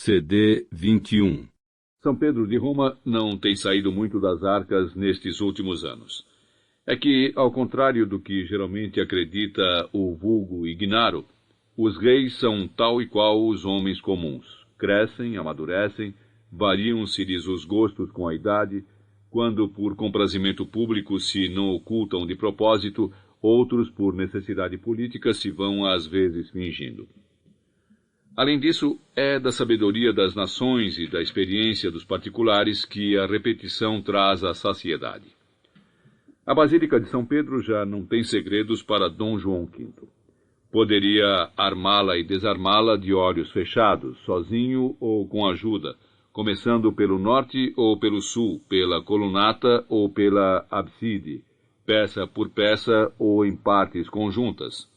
CD 21. São Pedro de Roma não tem saído muito das arcas nestes últimos anos. É que, ao contrário do que geralmente acredita o vulgo ignaro, os reis são tal e qual os homens comuns. Crescem, amadurecem, variam-se-lhes os gostos com a idade, quando por comprazimento público se não ocultam de propósito, outros por necessidade política se vão às vezes fingindo. Além disso, é da sabedoria das nações e da experiência dos particulares que a repetição traz a saciedade. A Basílica de São Pedro já não tem segredos para Dom João V. Poderia armá-la e desarmá-la de olhos fechados, sozinho ou com ajuda, começando pelo norte ou pelo sul, pela colunata ou pela abside, peça por peça ou em partes conjuntas.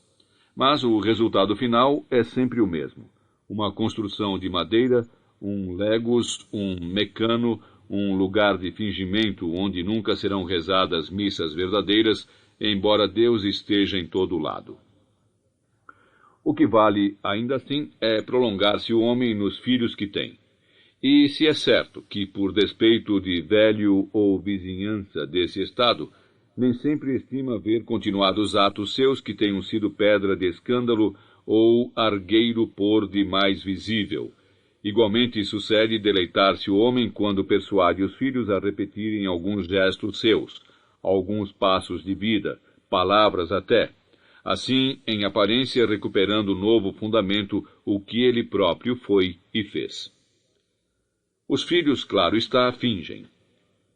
Mas o resultado final é sempre o mesmo. Uma construção de madeira, um legos, um mecano, um lugar de fingimento onde nunca serão rezadas missas verdadeiras, embora Deus esteja em todo lado. O que vale, ainda assim, é prolongar-se o homem nos filhos que tem. E se é certo que, por despeito de velho ou vizinhança desse estado, nem sempre estima ver continuados atos seus que tenham sido pedra de escândalo ou argueiro por de mais visível. Igualmente sucede deleitar-se o homem quando persuade os filhos a repetirem alguns gestos seus, alguns passos de vida, palavras até, assim, em aparência, recuperando novo fundamento o que ele próprio foi e fez. Os filhos, claro está, fingem.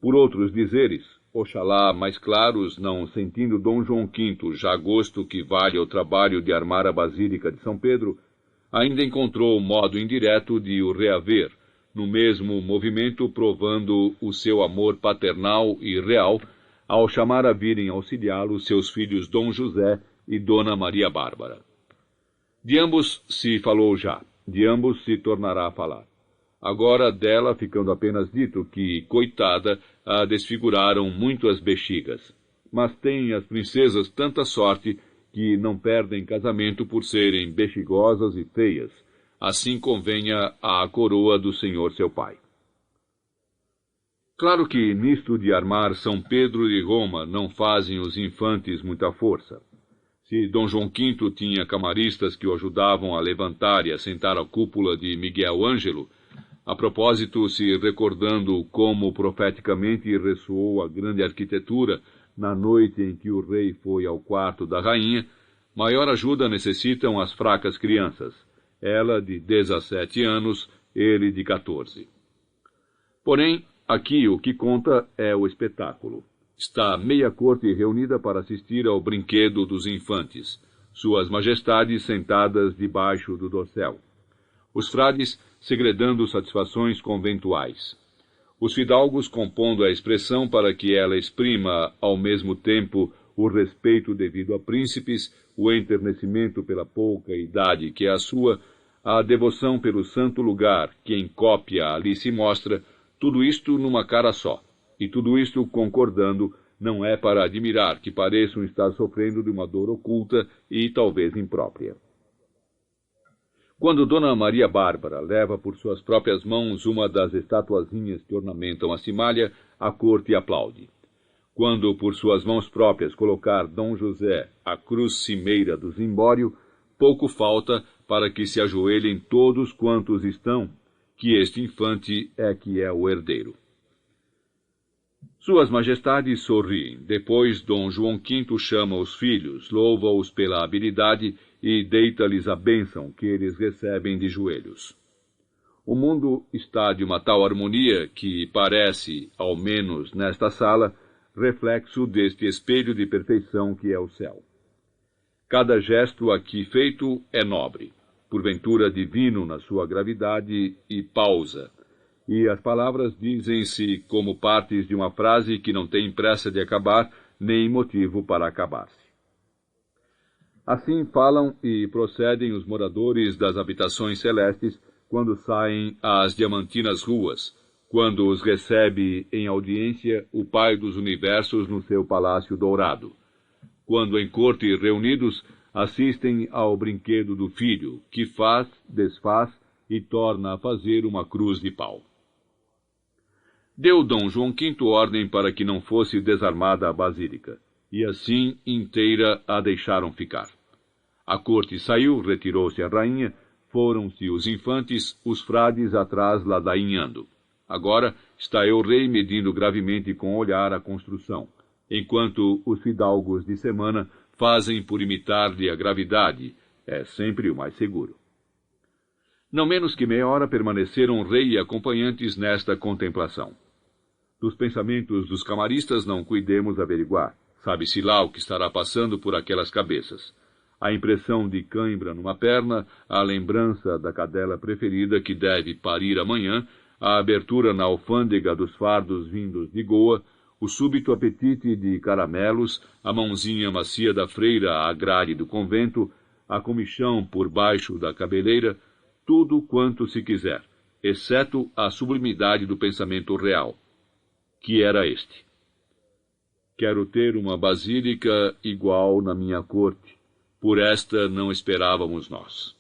Por outros dizeres, oxalá mais claros, não sentindo Dom João V já gosto que valha o trabalho de armar a Basílica de São Pedro, ainda encontrou modo indireto de o reaver, no mesmo movimento provando o seu amor paternal e real, ao chamar a virem auxiliá-lo seus filhos Dom José e Dona Maria Bárbara. De ambos se falou já, de ambos se tornará a falar. Agora dela ficando apenas dito que, coitada, a desfiguraram muito as bexigas. Mas têm as princesas tanta sorte que não perdem casamento por serem bexigosas e feias. Assim convenha à coroa do senhor seu pai. Claro que nisto de armar São Pedro de Roma não fazem os infantes muita força. Se Dom João V tinha camaristas que o ajudavam a levantar e assentar a cúpula de Miguel Ângelo, a propósito, se recordando como profeticamente ressoou a grande arquitetura na noite em que o rei foi ao quarto da rainha, maior ajuda necessitam as fracas crianças, ela de 17 anos, ele de 14. Porém, aqui o que conta é o espetáculo. Está meia corte reunida para assistir ao brinquedo dos infantes, suas majestades sentadas debaixo do dossel. Os frades segredando satisfações conventuais. Os fidalgos compondo a expressão para que ela exprima, ao mesmo tempo, o respeito devido a príncipes, o enternecimento pela pouca idade que é a sua, a devoção pelo santo lugar que em cópia ali se mostra, tudo isto numa cara só. E tudo isto concordando, não é para admirar que pareçam estar sofrendo de uma dor oculta e talvez imprópria. Quando Dona Maria Bárbara leva por suas próprias mãos uma das estatuazinhas que ornamentam a cimalha, a corte aplaude. Quando por suas mãos próprias colocar Dom José a cruz cimeira do zimbório, pouco falta para que se ajoelhem todos quantos estão, que este infante é que é o herdeiro. Suas majestades sorriem. Depois Dom João V chama os filhos, louva-os pela habilidade e deita-lhes a bênção que eles recebem de joelhos. O mundo está de uma tal harmonia que parece, ao menos nesta sala, reflexo deste espelho de perfeição que é o céu. Cada gesto aqui feito é nobre, porventura divino na sua gravidade e pausa, e as palavras dizem-se como partes de uma frase que não tem pressa de acabar, nem motivo para acabar-se. Assim falam e procedem os moradores das habitações celestes quando saem às diamantinas ruas, quando os recebe em audiência o Pai dos Universos no seu palácio dourado, quando em corte reunidos assistem ao brinquedo do filho, que faz, desfaz e torna a fazer uma cruz de pau. Deu Dom João V ordem para que não fosse desarmada a basílica, e assim inteira a deixaram ficar. A corte saiu, retirou-se a rainha, foram-se os infantes, os frades atrás ladainhando. Agora está o rei medindo gravemente com o olhar a construção, enquanto os fidalgos de semana fazem por imitar-lhe a gravidade. É sempre o mais seguro. Não menos que meia hora permaneceram rei e acompanhantes nesta contemplação. Dos pensamentos dos camaristas não cuidemos averiguar. Sabe-se lá o que estará passando por aquelas cabeças. A impressão de cãibra numa perna, a lembrança da cadela preferida que deve parir amanhã, a abertura na alfândega dos fardos vindos de Goa, o súbito apetite de caramelos, a mãozinha macia da freira à grade do convento, a comichão por baixo da cabeleira, tudo quanto se quiser, exceto a sublimidade do pensamento real, que era este. Quero ter uma basílica igual na minha corte. Por esta não esperávamos nós.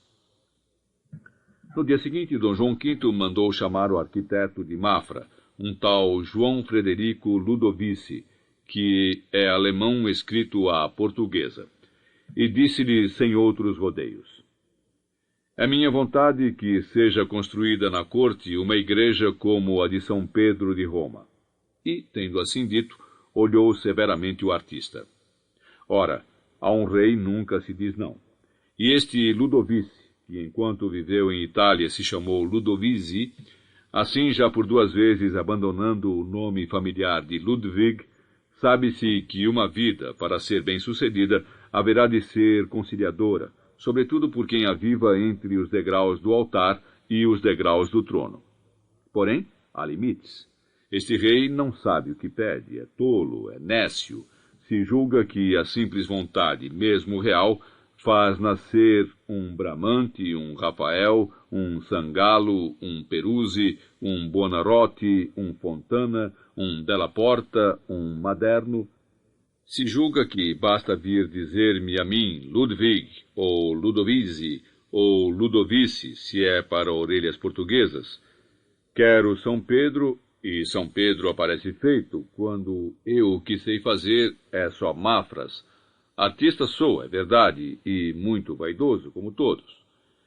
No dia seguinte, Dom João V mandou chamar o arquiteto de Mafra, um tal João Frederico Ludovici, que é alemão escrito à portuguesa, e disse-lhe sem outros rodeios: é minha vontade que seja construída na corte uma igreja como a de São Pedro de Roma. E, tendo assim dito, olhou severamente o artista. Ora, a um rei nunca se diz não. E este Ludovici, que enquanto viveu em Itália se chamou Ludovisi, assim já por 2 vezes abandonando o nome familiar de Ludwig, sabe-se que uma vida, para ser bem-sucedida, haverá de ser conciliadora, sobretudo por quem a viva entre os degraus do altar e os degraus do trono. Porém, há limites. Este rei não sabe o que pede, é tolo, é nécio, se julga que a simples vontade, mesmo real, faz nascer um Bramante, um Rafael, um Sangalo, um Peruzzi, um Buonarroti, um Fontana, um Della Porta, um Maderno. Se julga que basta vir dizer-me a mim, Ludwig, ou Ludovici, ou Ludovici, se é para orelhas portuguesas. Quero São Pedro, e São Pedro aparece feito, quando eu o que sei fazer é só Mafras. Artista sou, é verdade, e muito vaidoso, como todos.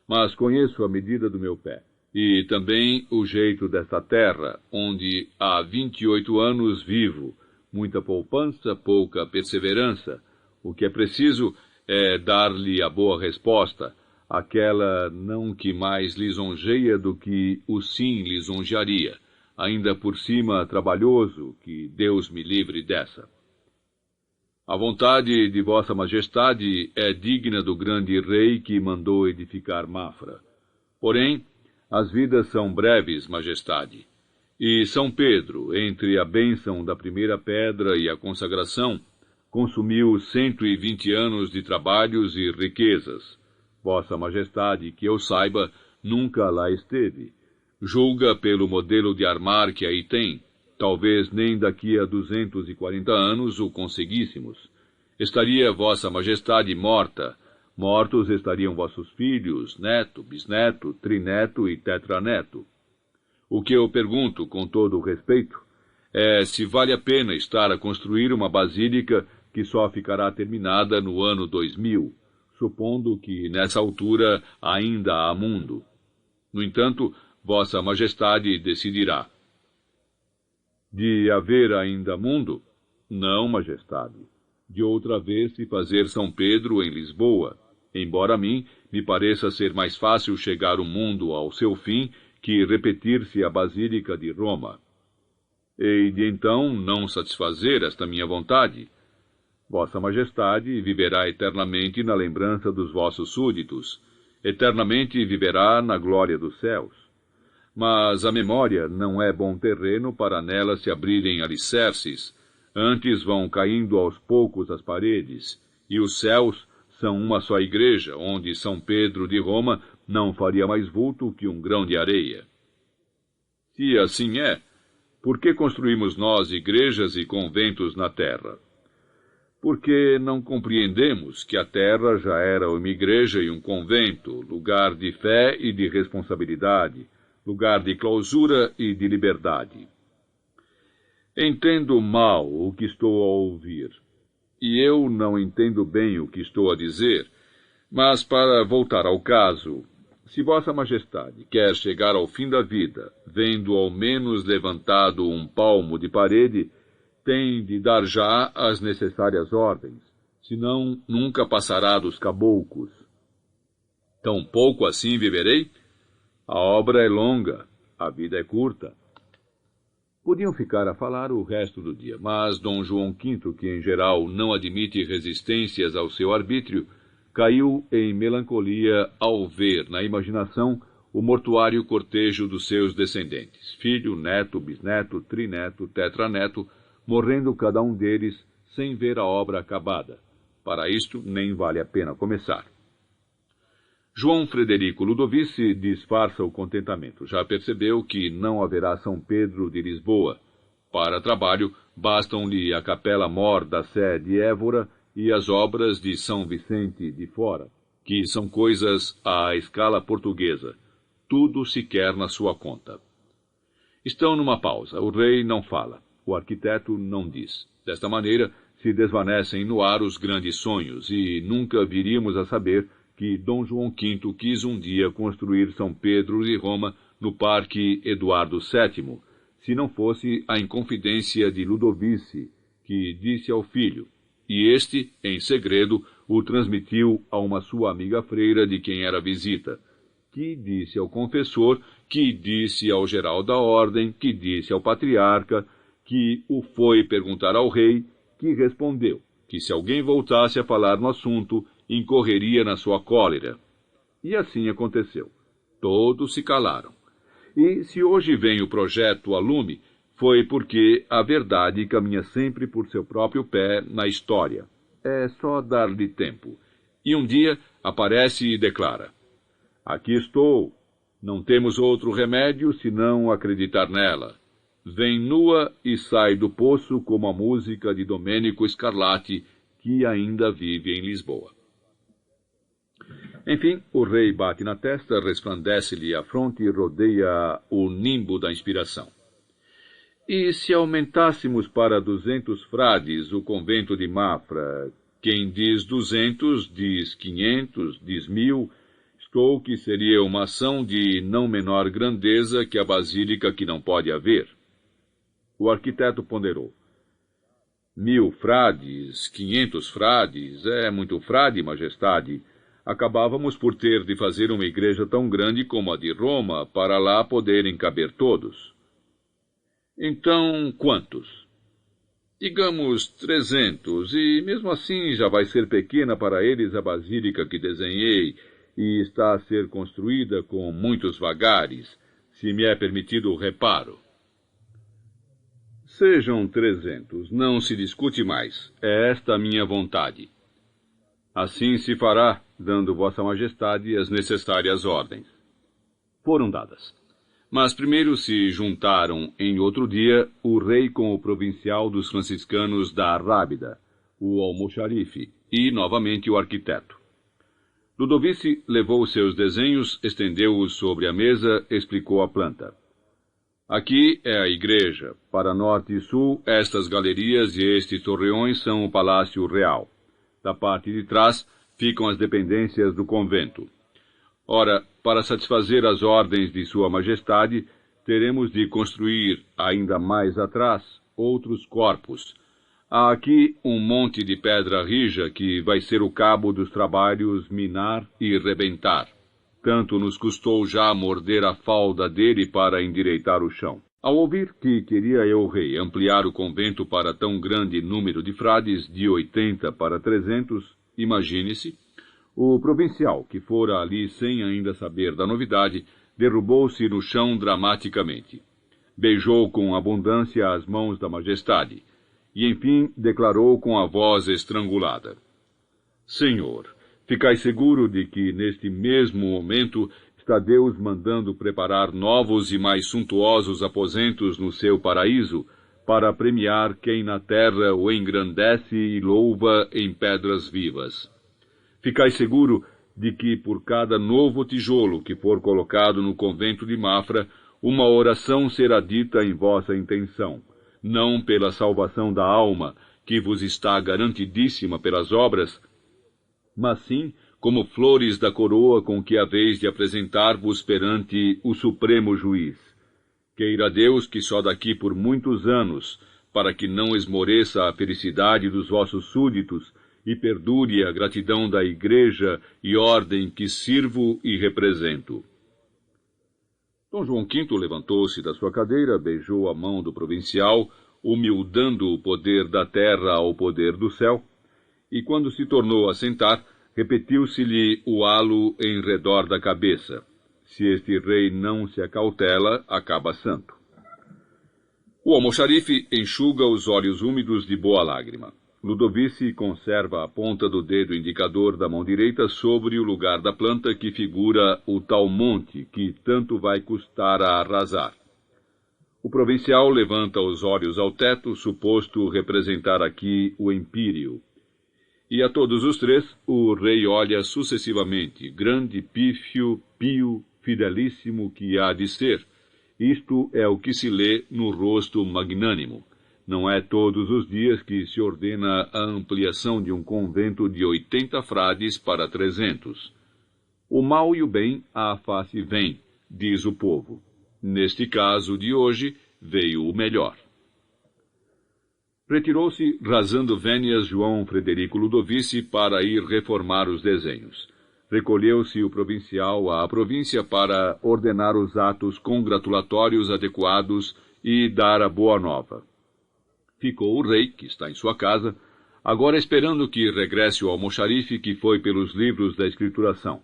Mas conheço a medida do meu pé, e também o jeito desta terra, onde há 28 anos vivo. Muita poupança, pouca perseverança. O que é preciso é dar-lhe a boa resposta, aquela não que mais lisonjeia do que o sim lisonjearia, ainda por cima trabalhoso, que Deus me livre dessa. A vontade de Vossa Majestade é digna do grande rei que mandou edificar Mafra. Porém, as vidas são breves, Majestade. E São Pedro, entre a bênção da primeira pedra e a consagração, consumiu 120 anos de trabalhos e riquezas. Vossa Majestade, que eu saiba, nunca lá esteve. Julga pelo modelo de armar que aí tem. Talvez nem daqui a 240 anos o conseguíssemos. Estaria Vossa Majestade morta. Mortos estariam vossos filhos, neto, bisneto, trineto e tetraneto. O que eu pergunto, com todo o respeito, é se vale a pena estar a construir uma basílica que só ficará terminada no ano 2000, supondo que nessa altura ainda há mundo. No entanto, Vossa Majestade decidirá. De haver ainda mundo? Não, Majestade. De outra vez se fazer São Pedro em Lisboa, embora a mim me pareça ser mais fácil chegar o mundo ao seu fim que repetir-se a Basílica de Roma. Hei de então não satisfazer esta minha vontade. Vossa Majestade viverá eternamente na lembrança dos vossos súditos, eternamente viverá na glória dos céus. Mas a memória não é bom terreno para nela se abrirem alicerces, antes vão caindo aos poucos as paredes, e os céus são uma só igreja, onde São Pedro de Roma não faria mais vulto que um grão de areia. Se assim é, por que construímos nós igrejas e conventos na terra? porque não compreendemos que a terra já era uma igreja e um convento, lugar de fé e de responsabilidade, lugar de clausura e de liberdade. Entendo mal o que estou a ouvir, e eu não entendo bem o que estou a dizer, mas para voltar ao caso, se Vossa Majestade quer chegar ao fim da vida, vendo ao menos levantado um palmo de parede, tem de dar já as necessárias ordens, senão nunca passará dos caboucos. Tão pouco assim viverei? A obra é longa, a vida é curta. Podiam ficar a falar o resto do dia, mas Dom João V, que em geral não admite resistências ao seu arbítrio, caiu em melancolia ao ver, na imaginação, o mortuário cortejo dos seus descendentes, filho, neto, bisneto, trineto, tetraneto, morrendo cada um deles sem ver a obra acabada. Para isto, nem vale a pena começar. João Frederico Ludovici disfarça o contentamento. Já percebeu que não haverá São Pedro de Lisboa. Para trabalho, bastam-lhe a capela mor da Sé de Évora e as obras de São Vicente de Fora, que são coisas à escala portuguesa. Tudo se quer na sua conta. Estão numa pausa. O rei não fala. O arquiteto não diz. Desta maneira, se desvanecem no ar os grandes sonhos, e nunca viríamos a saber que Dom João V quis um dia construir São Pedro de Roma no Parque Eduardo VII, se não fosse a inconfidência de Ludovici, que disse ao filho, e este, em segredo, o transmitiu a uma sua amiga freira de quem era visita, que disse ao confessor, que disse ao geral da ordem, que disse ao patriarca, que o foi perguntar ao rei, que respondeu que se alguém voltasse a falar no assunto, incorreria na sua cólera. E assim aconteceu. Todos se calaram. E se hoje vem o projeto a lume, foi porque a verdade caminha sempre por seu próprio pé na história. É só dar-lhe tempo. E um dia aparece e declara: aqui estou. Não temos outro remédio senão acreditar nela. Vem nua e sai do poço como a música de Domênico Scarlatti, que ainda vive em Lisboa. Enfim, o rei bate na testa, resplandece-lhe a fronte e rodeia o nimbo da inspiração. E se aumentássemos para 200 frades o convento de Mafra, quem diz 200, diz 500, diz 1000, estou que seria uma ação de não menor grandeza que a basílica que não pode haver. O arquiteto ponderou. 1000 frades, 500 frades, é muito frade, majestade. Acabávamos por ter de fazer uma igreja tão grande como a de Roma, para lá poderem caber todos. Então, quantos? Digamos 300, e mesmo assim já vai ser pequena para eles a basílica que desenhei, e está a ser construída com muitos vagares, se me é permitido o reparo. Sejam 300, não se discute mais. É esta a minha vontade. Assim se fará, dando Vossa Majestade as necessárias ordens. Foram dadas. Mas primeiro se juntaram, em outro dia, o rei com o provincial dos franciscanos da Rábida, o almoxarife, e, novamente, o arquiteto. Ludovici levou seus desenhos, estendeu-os sobre a mesa, explicou a planta. Aqui é a igreja. Para norte e sul, estas galerias e estes torreões são o Palácio Real. Da parte de trás, ficam as dependências do convento. Ora, para satisfazer as ordens de Sua Majestade, teremos de construir, ainda mais atrás, outros corpos. Há aqui um monte de pedra rija que vai ser o cabo dos trabalhos minar e rebentar. Tanto nos custou já morder a falda dele para endireitar o chão. Ao ouvir que queria eu, rei, ampliar o convento para tão grande número de frades, de 80 para 300, imagine-se, o provincial, que fora ali sem ainda saber da novidade, derrubou-se no chão dramaticamente. Beijou com abundância as mãos da majestade, e enfim declarou com a voz estrangulada: Senhor, ficai seguro de que, neste mesmo momento, está Deus mandando preparar novos e mais suntuosos aposentos no seu paraíso, para premiar quem na terra o engrandece e louva em pedras vivas. Ficai seguro de que por cada novo tijolo que for colocado no convento de Mafra, uma oração será dita em vossa intenção, não pela salvação da alma, que vos está garantidíssima pelas obras, mas sim como flores da coroa com que haveis de apresentar-vos perante o Supremo Juiz. Queira Deus que só daqui por muitos anos, para que não esmoreça a felicidade dos vossos súditos e perdure a gratidão da Igreja e ordem que sirvo e represento. Dom João V levantou-se da sua cadeira, beijou a mão do provincial, humildando o poder da terra ao poder do céu, e quando se tornou a sentar, repetiu-se-lhe o halo em redor da cabeça. Se este rei não se acautela, acaba santo. O almoxarife enxuga os olhos úmidos de boa lágrima. Ludovice conserva a ponta do dedo indicador da mão direita sobre o lugar da planta que figura o tal monte que tanto vai custar a arrasar. O provincial levanta os olhos ao teto, suposto representar aqui o empíreo. E a todos os três o rei olha sucessivamente, grande, pífio, pio, fidelíssimo que há de ser. Isto é o que se lê no rosto magnânimo. Não é todos os dias que se ordena a ampliação de um convento de 80 frades para 300. O mal e o bem à face vêm, diz o povo. Neste caso de hoje, veio o melhor. Retirou-se, rasando vénias, João Frederico Ludovice para ir reformar os desenhos. Recolheu-se o provincial à província para ordenar os atos congratulatórios adequados e dar a boa nova. Ficou o rei, que está em sua casa, agora esperando que regresse o almoxarife que foi pelos livros da escrituração.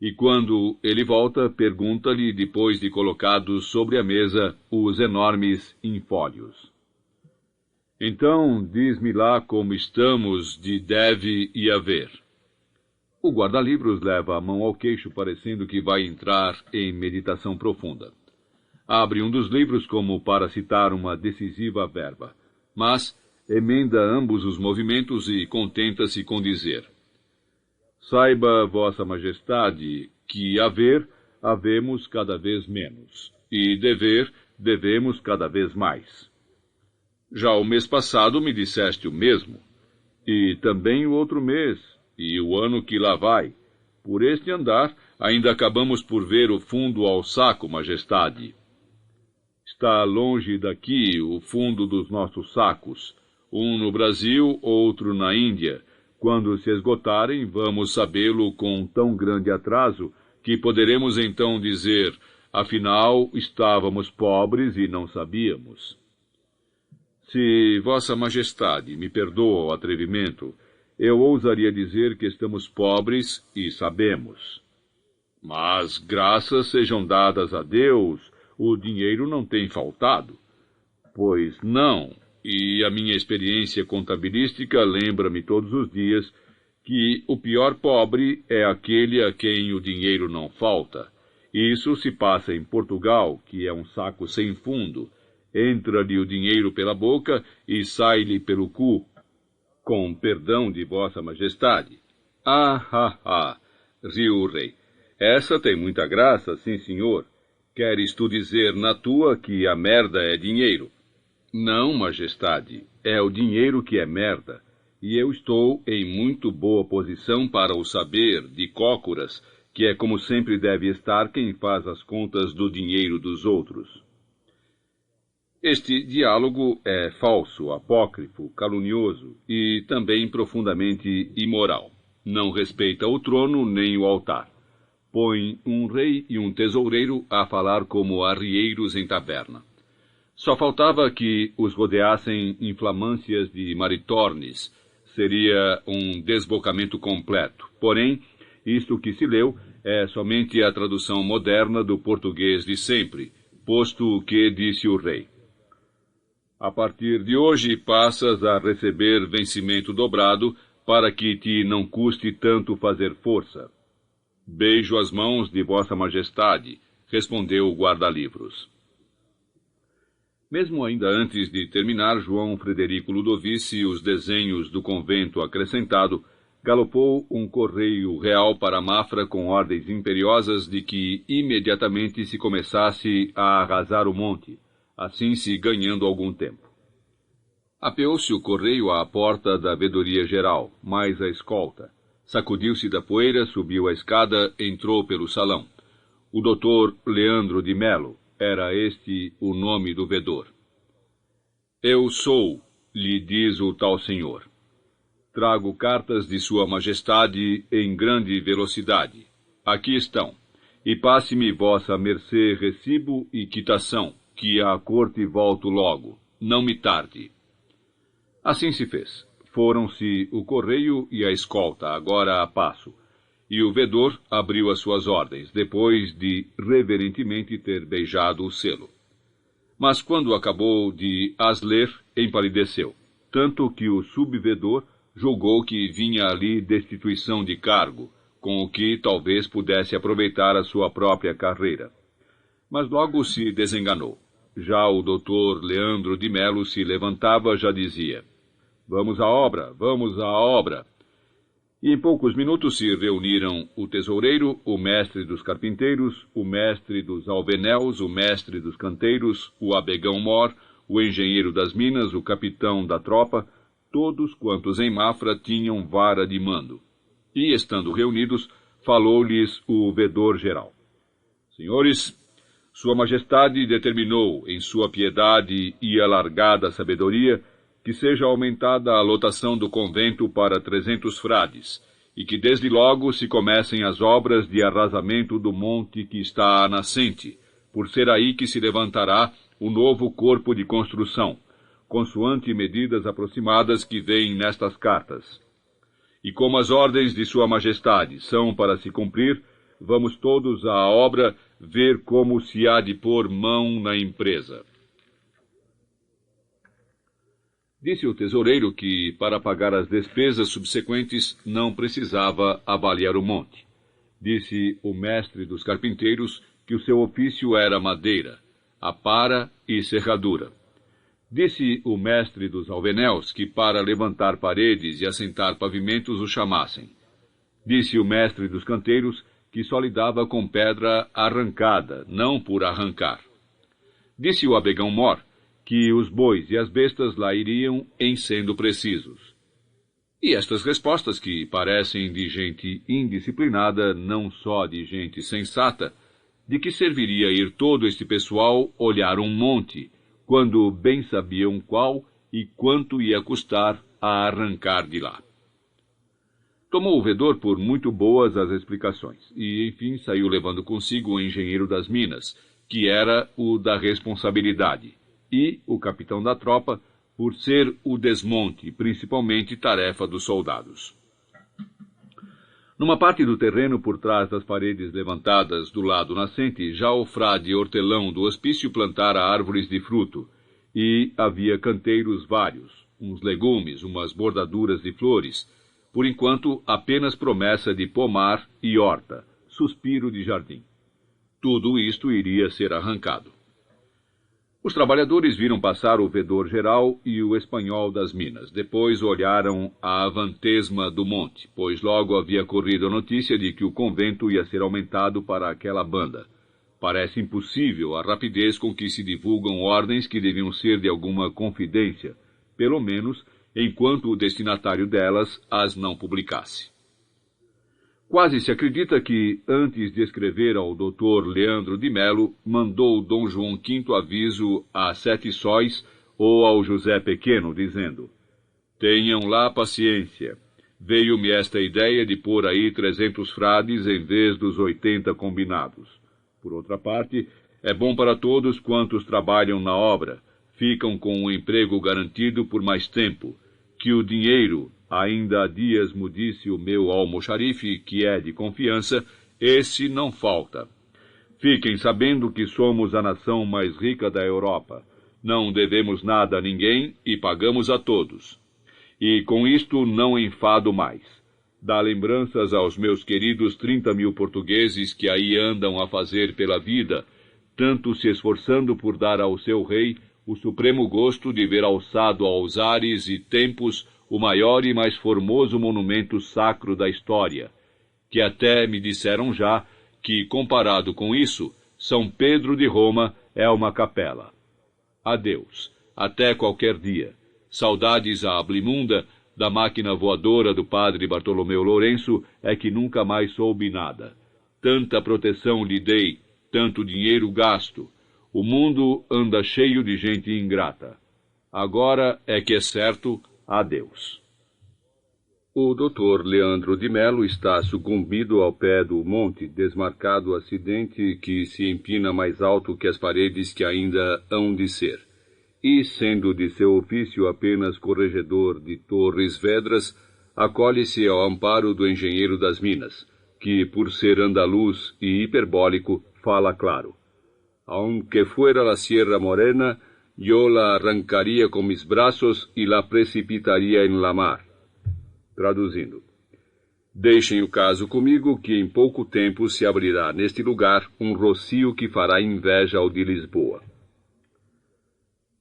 E quando ele volta, pergunta-lhe, depois de colocados sobre a mesa os enormes infólios. Então, diz-me lá como estamos de deve e haver. O guarda-livros leva a mão ao queixo, parecendo que vai entrar em meditação profunda. Abre um dos livros como para citar uma decisiva verba, mas emenda ambos os movimentos e contenta-se com dizer: Saiba, Vossa Majestade, que haver, havemos cada vez menos, e dever, devemos cada vez mais. Já o mês passado me disseste o mesmo, e também o outro mês, e o ano que lá vai. Por este andar, ainda acabamos por ver o fundo ao saco, Majestade. Está longe daqui o fundo dos nossos sacos, um no Brasil, outro na Índia. Quando se esgotarem, vamos sabê-lo com tão grande atraso que poderemos então dizer, afinal, estávamos pobres e não sabíamos. Se Vossa Majestade me perdoa o atrevimento, eu ousaria dizer que estamos pobres e sabemos. Mas, graças sejam dadas a Deus, o dinheiro não tem faltado. Pois não, e a minha experiência contabilística lembra-me todos os dias que o pior pobre é aquele a quem o dinheiro não falta. Isso se passa em Portugal, que é um saco sem fundo. Entra-lhe o dinheiro pela boca e sai-lhe pelo cu. Com perdão de Vossa Majestade. Riu o rei. Essa tem muita graça, sim, senhor. Queres tu dizer na tua que a merda é dinheiro? Não, Majestade, é o dinheiro que é merda. E eu estou em muito boa posição para o saber de cócoras, que é como sempre deve estar quem faz as contas do dinheiro dos outros. Este diálogo é falso, apócrifo, calunioso e também profundamente imoral. Não respeita o trono nem o altar. Põe um rei e um tesoureiro a falar como arrieiros em taberna. Só faltava que os rodeassem inflamâncias de maritornes. Seria um desbocamento completo. Porém, isto que se leu é somente a tradução moderna do português de sempre, posto o que disse o rei. A partir de hoje passas a receber vencimento dobrado para que te não custe tanto fazer força. Beijo as mãos de Vossa Majestade, respondeu o guarda-livros. Mesmo ainda antes de terminar, João Frederico Ludovici os desenhos do convento acrescentado, galopou um correio real para Mafra com ordens imperiosas de que imediatamente se começasse a arrasar o monte, assim se ganhando algum tempo. Apeou-se o correio à porta da vedoria geral, mais a escolta. Sacudiu-se da poeira, subiu a escada, entrou pelo salão. O doutor Leandro de Melo, era este o nome do vedor. Eu sou, lhe diz o tal senhor. Trago cartas de Sua Majestade em grande velocidade. Aqui estão. E passe-me vossa mercê recibo e quitação, que à corte volto logo. Não me tarde. Assim se fez. Foram-se o correio e a escolta, agora a passo. E o vedor abriu as suas ordens, depois de reverentemente ter beijado o selo. Mas quando acabou de as ler, empalideceu, tanto que o subvedor julgou que vinha ali destituição de cargo, com o que talvez pudesse aproveitar a sua própria carreira. Mas logo se desenganou. Já o doutor Leandro de Melo se levantava, já dizia: vamos à obra, vamos à obra. E em poucos minutos se reuniram o tesoureiro, o mestre dos carpinteiros, o mestre dos alvenéus, o mestre dos canteiros, o abegão mor, o engenheiro das minas, o capitão da tropa, todos quantos em Mafra tinham vara de mando. E, estando reunidos, falou-lhes o vedor geral. Senhores, Sua Majestade determinou, em sua piedade e alargada sabedoria, que seja aumentada a lotação do convento para 300 frades, e que desde logo se comecem as obras de arrasamento do monte que está à nascente, por ser aí que se levantará o novo corpo de construção, consoante medidas aproximadas que vêm nestas cartas. E como as ordens de Sua Majestade são para se cumprir, vamos todos à obra ver como se há de pôr mão na empresa. Disse o tesoureiro que, para pagar as despesas subsequentes, não precisava avaliar o monte. Disse o mestre dos carpinteiros que o seu ofício era madeira, apara e serradura. Disse o mestre dos alvenéus que para levantar paredes e assentar pavimentos o chamassem. Disse o mestre dos canteiros que só lidava com pedra arrancada, não por arrancar. Disse o abegão mor que os bois e as bestas lá iriam em sendo precisos. E estas respostas, que parecem de gente indisciplinada, não só de gente sensata, de que serviria ir todo este pessoal olhar um monte, quando bem sabiam qual e quanto ia custar a arrancar de lá. Tomou o vedor por muito boas as explicações, e enfim saiu levando consigo o engenheiro das minas, que era o da responsabilidade, e o capitão da tropa, por ser o desmonte, principalmente tarefa dos soldados. Numa parte do terreno por trás das paredes levantadas do lado nascente, já o frade hortelão do hospício plantara árvores de fruto, e havia canteiros vários, uns legumes, umas bordaduras de flores, por enquanto apenas promessa de pomar e horta, suspiro de jardim. Tudo isto iria ser arrancado. Os trabalhadores viram passar o vedor geral e o espanhol das minas. Depois olharam a avantesma do monte, pois logo havia corrido a notícia de que o convento ia ser aumentado para aquela banda. Parece impossível a rapidez com que se divulgam ordens que deviam ser de alguma confidência, pelo menos enquanto o destinatário delas as não publicasse. Quase se acredita que, antes de escrever ao Dr. Leandro de Melo, mandou Dom João V aviso a Sete Sóis ou ao José Pequeno, dizendo: tenham lá paciência. Veio-me esta ideia de pôr aí 300 frades em vez dos 80 combinados. Por outra parte, é bom para todos quantos trabalham na obra, ficam com o emprego garantido por mais tempo, que o dinheiro, ainda há dias me disse o meu almoxarife, que é de confiança, esse não falta. Fiquem sabendo que somos a nação mais rica da Europa. Não devemos nada a ninguém e pagamos a todos. E com isto não enfado mais. Dá lembranças aos meus queridos 30.000 portugueses que aí andam a fazer pela vida, tanto se esforçando por dar ao seu rei o supremo gosto de ver alçado aos ares e tempos o maior e mais formoso monumento sacro da história, que até me disseram já que, comparado com isso, São Pedro de Roma é uma capela. Adeus, até qualquer dia. Saudades à Ablimunda, da máquina voadora do padre Bartolomeu Lourenço, é que nunca mais soube nada. Tanta proteção lhe dei, tanto dinheiro gasto. O mundo anda cheio de gente ingrata. Agora é que é certo, adeus. O Dr. Leandro de Melo está sucumbido ao pé do monte, desmarcado acidente que se empina mais alto que as paredes que ainda hão de ser. E, sendo de seu ofício apenas corregedor de Torres Vedras, acolhe-se ao amparo do engenheiro das minas, que, por ser andaluz e hiperbólico, fala claro. Aunque fuera la Sierra Morena, yo la arrancaría con mis brazos y la precipitaría en la mar. Traduzindo. Deixem o caso comigo, que em pouco tempo se abrirá neste lugar um rocio que fará inveja ao de Lisboa.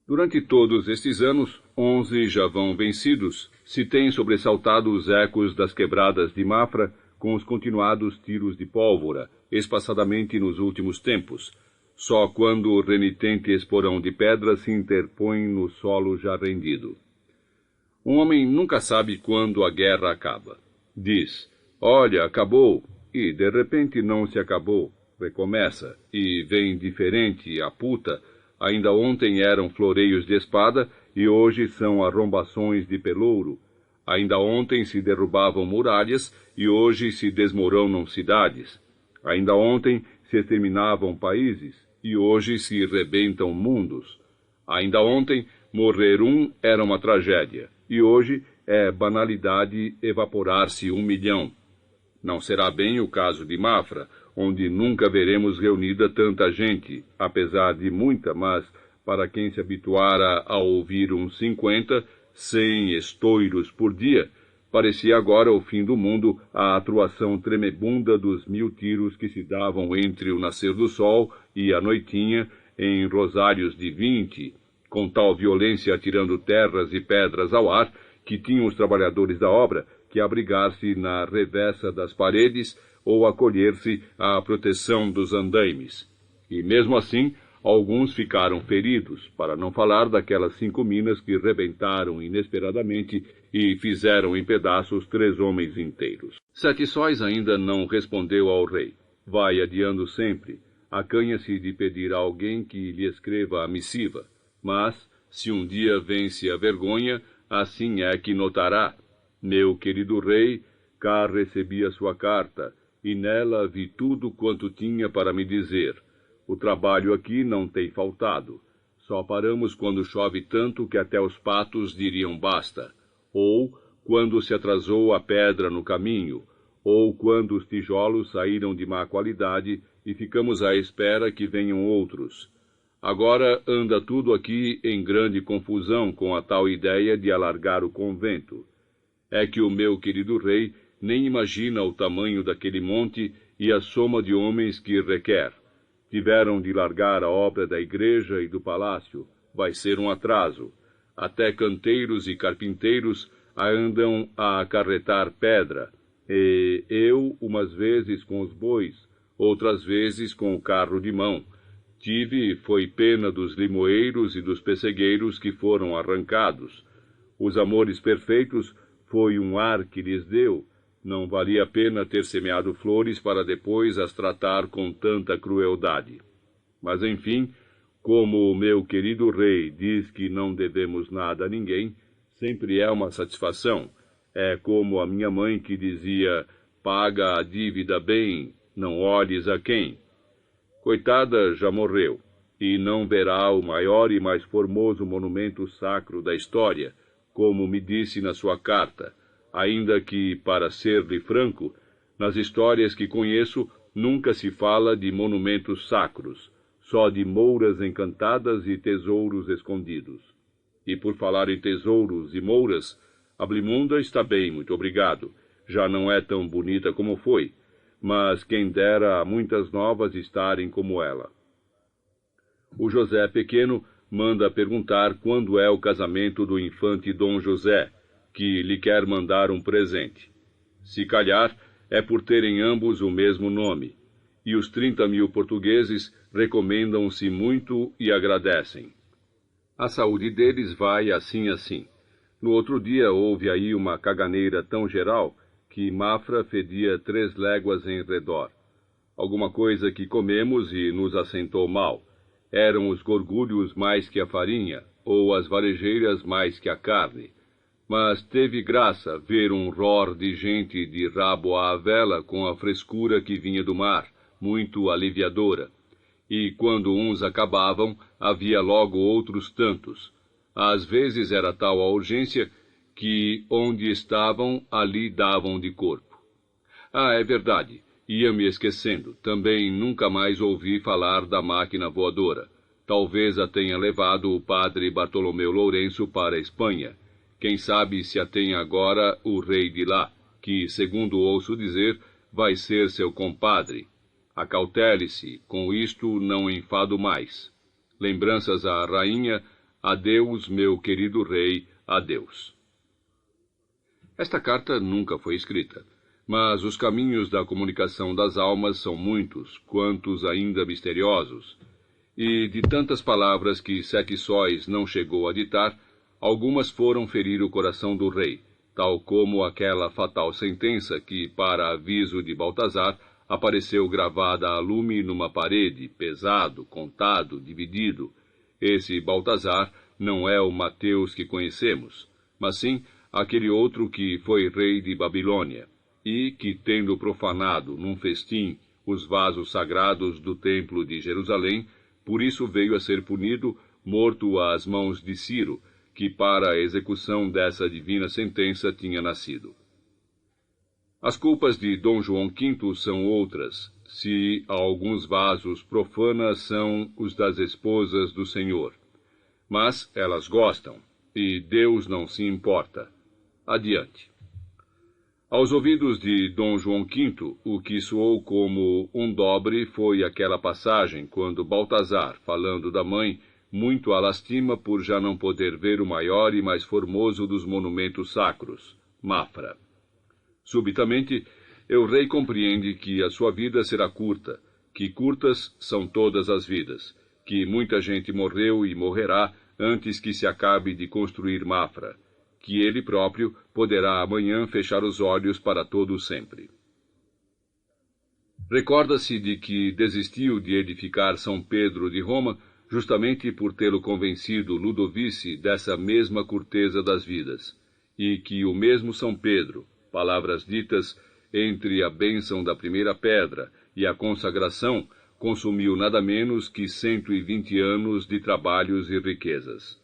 Durante todos estes anos, 11 já vão vencidos, se têm sobressaltado os ecos das quebradas de Mafra com os continuados tiros de pólvora, espaçadamente nos últimos tempos, só quando o renitente esporão de pedra se interpõe no solo já rendido. Um homem nunca sabe quando a guerra acaba. Diz, olha, acabou, e de repente não se acabou, recomeça, e vem diferente a puta. Ainda ontem eram floreios de espada e hoje são arrombações de pelouro. Ainda ontem se derrubavam muralhas e hoje se desmoronam cidades. Ainda ontem se exterminavam países e hoje se rebentam mundos. Ainda ontem morrer um era uma tragédia e hoje é banalidade evaporar-se 1 milhão. Não será bem o caso de Mafra, onde nunca veremos reunida tanta gente, apesar de muita, mas para quem se habituara a ouvir uns 50, 100 estoiros por dia, parecia agora o fim do mundo a atroação tremebunda dos 1000 tiros que se davam entre o nascer do sol e a noitinha em rosários de 20, com tal violência atirando terras e pedras ao ar, que tinham os trabalhadores da obra que abrigar-se na revessa das paredes ou acolher-se à proteção dos andaimes. E mesmo assim, alguns ficaram feridos, para não falar daquelas 5 minas que rebentaram inesperadamente e fizeram em pedaços 3 homens inteiros. Sete Sóis ainda não respondeu ao rei. Vai adiando sempre. Acanha-se de pedir a alguém que lhe escreva a missiva. Mas, se um dia vence a vergonha, assim é que notará. Meu querido rei, cá recebi a sua carta, e nela vi tudo quanto tinha para me dizer. O trabalho aqui não tem faltado. Só paramos quando chove tanto que até os patos diriam basta, ou quando se atrasou a pedra no caminho, ou quando os tijolos saíram de má qualidade e ficamos à espera que venham outros. Agora anda tudo aqui em grande confusão com a tal ideia de alargar o convento. É que o meu querido rei nem imagina o tamanho daquele monte e a soma de homens que requer. Tiveram de largar a obra da igreja e do palácio. Vai ser um atraso. Até canteiros e carpinteiros andam a acarretar pedra. E eu, umas vezes com os bois, outras vezes com o carro de mão. Foi pena dos limoeiros e dos pessegueiros que foram arrancados. Os amores perfeitos foi um ar que lhes deu. Não valia a pena ter semeado flores para depois as tratar com tanta crueldade. Mas, enfim, como o meu querido rei diz que não devemos nada a ninguém, sempre é uma satisfação. É como a minha mãe que dizia, paga a dívida bem, não olhes a quem. Coitada, já morreu, e não verá o maior e mais formoso monumento sacro da história, como me disse na sua carta, ainda que, para ser-lhe franco, nas histórias que conheço, nunca se fala de monumentos sacros, só de mouras encantadas e tesouros escondidos. E por falar em tesouros e mouras, Ablimunda está bem, muito obrigado. Já não é tão bonita como foi, mas quem dera a muitas novas estarem como ela. O José Pequeno manda perguntar quando é o casamento do infante Dom José, que lhe quer mandar um presente. Se calhar, é por terem ambos o mesmo nome, e os 30.000 portugueses recomendam-se muito e agradecem. A saúde deles vai assim. No outro dia houve aí uma caganeira tão geral que Mafra fedia 3 léguas em redor. Alguma coisa que comemos e nos assentou mal. Eram os gorgulhos mais que a farinha, ou as varejeiras mais que a carne. Mas teve graça ver um ror de gente de rabo à vela com a frescura que vinha do mar, muito aliviadora. E quando uns acabavam, havia logo outros tantos. Às vezes era tal a urgência que, onde estavam, ali davam de corpo. É verdade, ia-me esquecendo, também nunca mais ouvi falar da máquina voadora. Talvez a tenha levado o padre Bartolomeu Lourenço para a Espanha. Quem sabe se a tem agora o rei de lá, que, segundo ouço dizer, vai ser seu compadre. Acautele-se, com isto não enfado mais. Lembranças à rainha, adeus, meu querido rei, adeus. Esta carta nunca foi escrita, mas os caminhos da comunicação das almas são muitos, quantos ainda misteriosos, e de tantas palavras que Sete Sóis não chegou a ditar, algumas foram ferir o coração do rei, tal como aquela fatal sentença que, para aviso de Baltazar, apareceu gravada a lume numa parede, pesado, contado, dividido. Esse Baltazar não é o Mateus que conhecemos, mas sim aquele outro que foi rei de Babilônia, e que, tendo profanado num festim os vasos sagrados do templo de Jerusalém, por isso veio a ser punido, morto às mãos de Ciro, que para a execução dessa divina sentença tinha nascido. As culpas de Dom João V são outras, se alguns vasos profanas são os das esposas do Senhor. Mas elas gostam, e Deus não se importa. Adiante. Aos ouvidos de Dom João V, o que soou como um dobre foi aquela passagem quando Baltazar, falando da mãe, muito a lastima por já não poder ver o maior e mais formoso dos monumentos sacros, Mafra. Subitamente, o rei compreende que a sua vida será curta, que curtas são todas as vidas, que muita gente morreu e morrerá antes que se acabe de construir Mafra, que ele próprio poderá amanhã fechar os olhos para todo o sempre. Recorda-se de que desistiu de edificar São Pedro de Roma justamente por tê-lo convencido Ludovice dessa mesma curteza das vidas, e que o mesmo São Pedro, palavras ditas entre a bênção da primeira pedra e a consagração, consumiu nada menos que 120 anos de trabalhos e riquezas.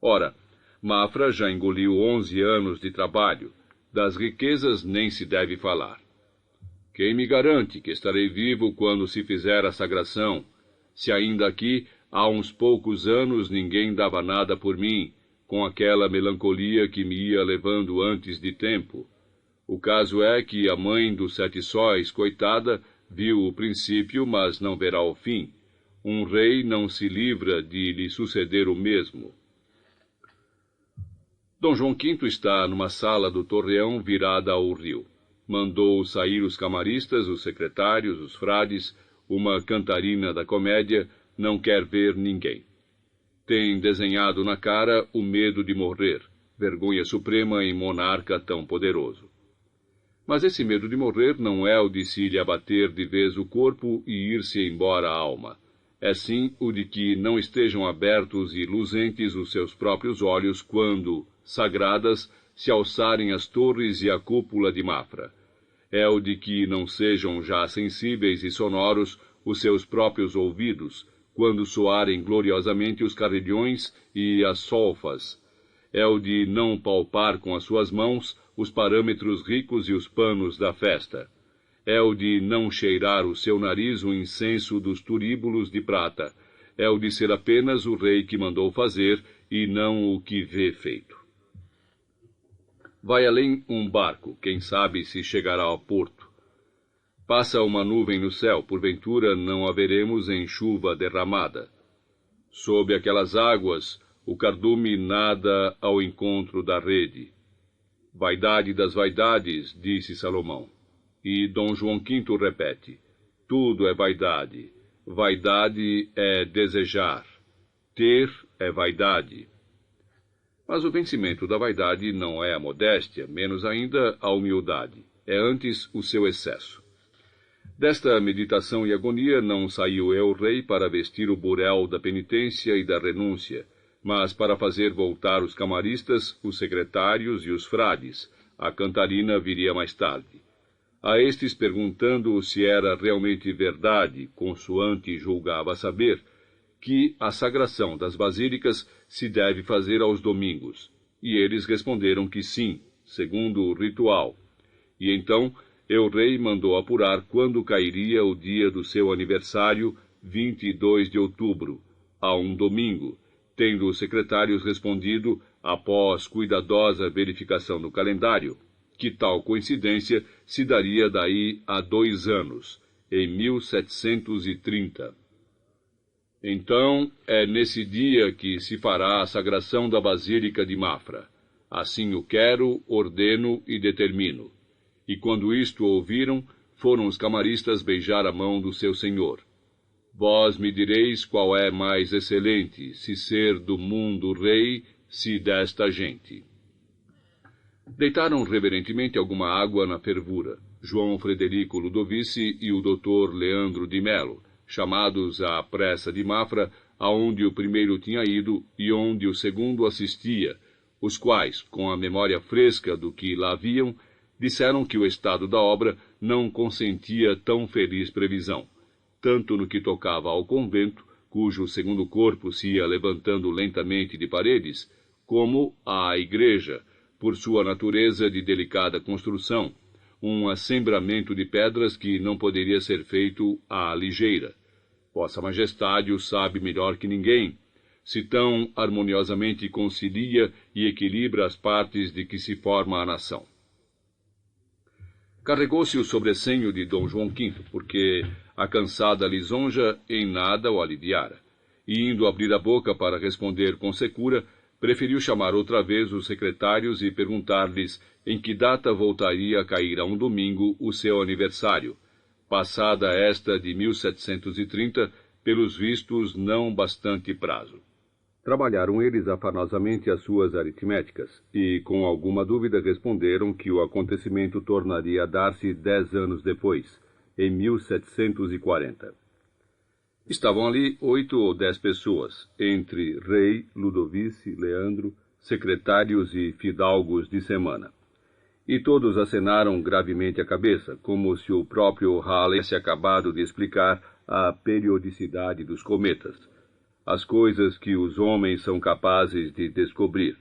Ora, Mafra já engoliu 11 anos de trabalho, das riquezas nem se deve falar. Quem me garante que estarei vivo quando se fizer a sagração, se ainda aqui, há uns poucos anos, ninguém dava nada por mim, com aquela melancolia que me ia levando antes de tempo? O caso é que a mãe dos Sete Sóis, coitada, viu o princípio, mas não verá o fim. Um rei não se livra de lhe suceder o mesmo. Dom João V está numa sala do Torreão virada ao rio. Mandou sair os camaristas, os secretários, os frades, uma cantarina da comédia, não quer ver ninguém. Tem desenhado na cara o medo de morrer, vergonha suprema em monarca tão poderoso. Mas esse medo de morrer não é o de se lhe abater de vez o corpo e ir-se embora a alma. É sim o de que não estejam abertos e luzentes os seus próprios olhos quando, sagradas, se alçarem as torres e a cúpula de Mafra. É o de que não sejam já sensíveis e sonoros os seus próprios ouvidos, quando soarem gloriosamente os carrilhões e as solfas. É o de não palpar com as suas mãos os parâmetros ricos e os panos da festa. É o de não cheirar o seu nariz o incenso dos turíbulos de prata. É o de ser apenas o rei que mandou fazer e não o que vê feito. Vai além um barco, quem sabe se chegará ao porto. Passa uma nuvem no céu, porventura não a veremos em chuva derramada. Sob aquelas águas, o cardume nada ao encontro da rede. Vaidade das vaidades, disse Salomão. E Dom João V repete, tudo é vaidade. Vaidade é desejar. Ter é vaidade. Mas o vencimento da vaidade não é a modéstia, menos ainda a humildade. É antes o seu excesso. Desta meditação e agonia não saiu el-rei para vestir o burel da penitência e da renúncia, mas para fazer voltar os camaristas, os secretários e os frades. A cantarina viria mais tarde. A estes perguntando se era realmente verdade, consoante julgava saber, que a sagração das basílicas se deve fazer aos domingos. E eles responderam que sim, segundo o ritual. E então el-rei mandou apurar quando cairia o dia do seu aniversário, 22 de outubro, a um domingo, tendo os secretários respondido, após cuidadosa verificação no calendário, que tal coincidência se daria daí a 2 anos, em 1730. Então, é nesse dia que se fará a sagração da Basílica de Mafra. Assim o quero, ordeno e determino. E quando isto ouviram, foram os camaristas beijar a mão do seu senhor. Vós me direis qual é mais excelente, se ser do mundo rei, se desta gente. Deitaram reverentemente alguma água na fervura, João Frederico Ludovici e o doutor Leandro de Melo, chamados à pressa de Mafra, aonde o primeiro tinha ido e onde o segundo assistia, os quais, com a memória fresca do que lá viam, disseram que o estado da obra não consentia tão feliz previsão, tanto no que tocava ao convento, cujo segundo corpo se ia levantando lentamente de paredes, como à igreja, por sua natureza de delicada construção, um assembramento de pedras que não poderia ser feito à ligeira. Vossa Majestade o sabe melhor que ninguém, se tão harmoniosamente concilia e equilibra as partes de que se forma a nação. Carregou-se o sobressenho de Dom João V, porque a cansada lisonja em nada o aliviara, e indo abrir a boca para responder com secura, preferiu chamar outra vez os secretários e perguntar-lhes em que data voltaria a cair a um domingo o seu aniversário, passada esta de 1730, pelos vistos não bastante prazo. Trabalharam eles afanosamente as suas aritméticas, e com alguma dúvida responderam que o acontecimento tornaria a dar-se 10 anos depois, em 1740. Estavam ali 8 ou 10 pessoas, entre rei, Ludovici, Leandro, secretários e fidalgos de semana. E todos acenaram gravemente a cabeça, como se o próprio Halley tivesse acabado de explicar a periodicidade dos cometas, as coisas que os homens são capazes de descobrir.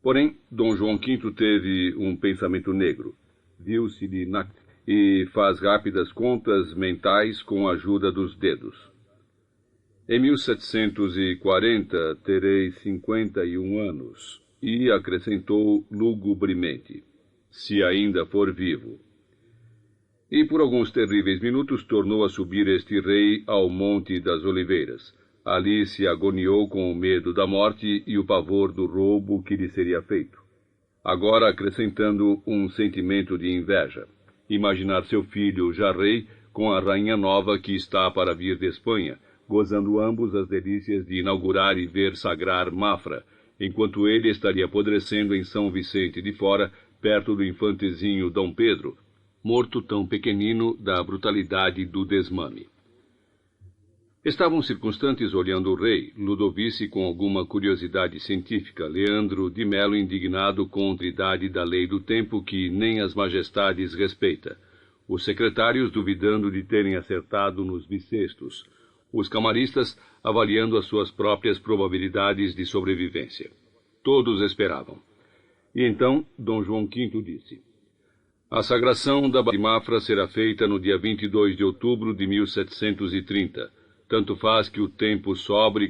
Porém, Dom João V teve um pensamento negro. Viu-se-lhe e faz rápidas contas mentais com a ajuda dos dedos. Em 1740 terei 51 anos, e acrescentou lugubremente, se ainda for vivo. E por alguns terríveis minutos tornou a subir este rei ao Monte das Oliveiras. Ali se agoniou com o medo da morte e o pavor do roubo que lhe seria feito. Agora acrescentando um sentimento de inveja. Imaginar seu filho, já rei, com a rainha nova que está para vir de Espanha, gozando ambos as delícias de inaugurar e ver sagrar Mafra, enquanto ele estaria apodrecendo em São Vicente de Fora, perto do infantezinho Dom Pedro, morto tão pequenino da brutalidade do desmame. Estavam circunstantes olhando o rei, Ludovici com alguma curiosidade científica, Leandro de Melo indignado contra a idade da lei do tempo que nem as majestades respeita, os secretários duvidando de terem acertado nos bissextos, os camaristas avaliando as suas próprias probabilidades de sobrevivência. Todos esperavam. E então Dom João V disse: a sagração da Mafra será feita no dia 22 de outubro de 1730. Tanto faz que o tempo sobre,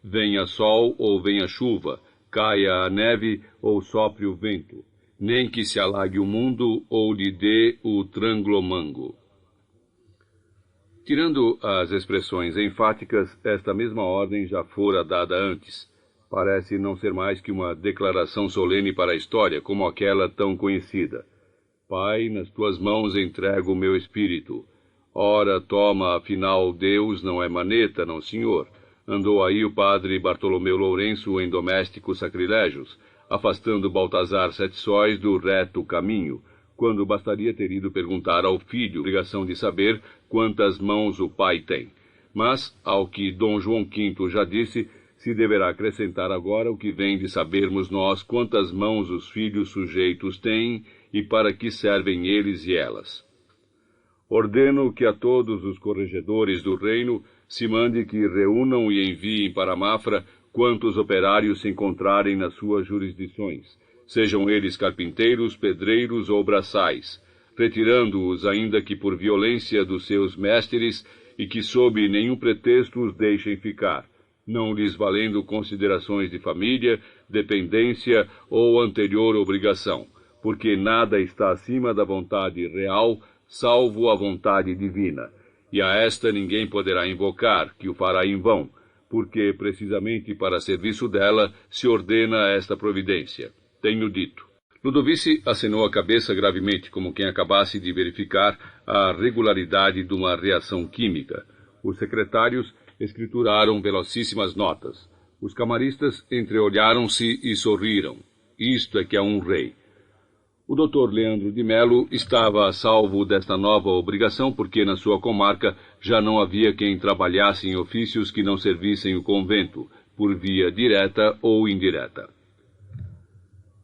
venha sol ou venha chuva, caia a neve ou sopre o vento, nem que se alague o mundo ou lhe dê o tranglomango. Tirando as expressões enfáticas, esta mesma ordem já fora dada antes. Parece não ser mais que uma declaração solene para a história, como aquela tão conhecida. Pai, nas tuas mãos entrego o meu espírito. Ora, toma, afinal, Deus não é maneta, não senhor. Andou aí o padre Bartolomeu Lourenço em domésticos sacrilégios, afastando Baltazar Sete Sóis do reto caminho, quando bastaria ter ido perguntar ao filho, obrigação de saber quantas mãos o pai tem. Mas, ao que Dom João V já disse, se deverá acrescentar agora o que vem de sabermos nós quantas mãos os filhos sujeitos têm e para que servem eles e elas. Ordeno que a todos os corregedores do reino se mande que reúnam e enviem para Mafra quantos operários se encontrarem nas suas jurisdições, sejam eles carpinteiros, pedreiros ou braçais, retirando-os ainda que por violência dos seus mestres e que sob nenhum pretexto os deixem ficar, não lhes valendo considerações de família, dependência ou anterior obrigação, porque nada está acima da vontade real, salvo a vontade divina, e a esta ninguém poderá invocar, que o fará em vão, porque precisamente para serviço dela se ordena esta providência. Tenho dito. Ludovice acenou a cabeça gravemente, como quem acabasse de verificar a regularidade de uma reação química. Os secretários escrituraram velocíssimas notas. Os camaristas entreolharam-se e sorriram. Isto é que é um rei. O Dr. Leandro de Melo estava a salvo desta nova obrigação, porque na sua comarca já não havia quem trabalhasse em ofícios que não servissem o convento, por via direta ou indireta.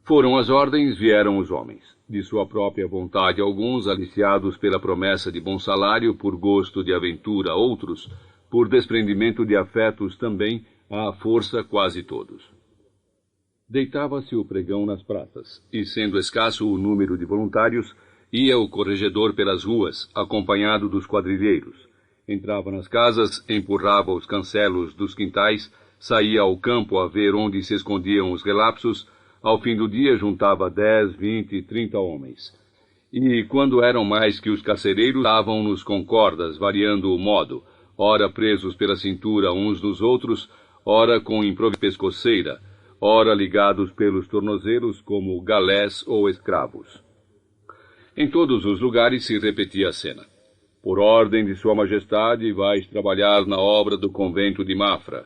Foram as ordens, vieram os homens. De sua própria vontade alguns, aliciados pela promessa de bom salário, por gosto de aventura outros, por desprendimento de afetos também, à força quase todos. Deitava-se o pregão nas praças, e sendo escasso o número de voluntários, ia o corregedor pelas ruas, acompanhado dos quadrilheiros. Entrava nas casas, empurrava os cancelos dos quintais, saía ao campo a ver onde se escondiam os relapsos. Ao fim do dia juntava 10, 20, 30 homens. E, quando eram mais que os carcereiros, estavam-nos com cordas, variando o modo, ora presos pela cintura uns nos outros, ora com pescoceira, ora ligados pelos tornozelos como galés ou escravos. Em todos os lugares se repetia a cena. Por ordem de Sua Majestade, vais trabalhar na obra do convento de Mafra.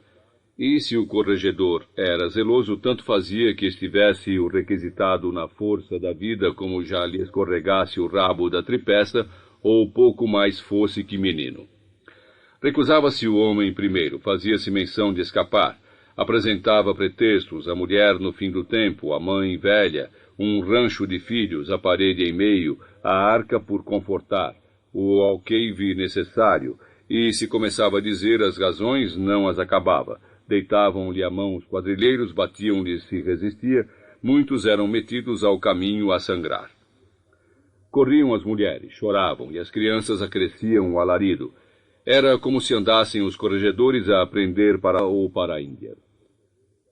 E se o corregedor era zeloso, tanto fazia que estivesse o requisitado na força da vida como já lhe escorregasse o rabo da tripeça, ou pouco mais fosse que menino. Recusava-se o homem primeiro, fazia-se menção de escapar, apresentava pretextos, a mulher no fim do tempo, a mãe velha, um rancho de filhos, a parede em meio, a arca por confortar, o alqueire necessário, e se começava a dizer as razões, não as acabava. Deitavam-lhe a mão os quadrilheiros, batiam-lhe se resistia, muitos eram metidos ao caminho a sangrar. Corriam as mulheres, choravam, e as crianças acresciam o alarido. Era como se andassem os corregedores a aprender para a Índia.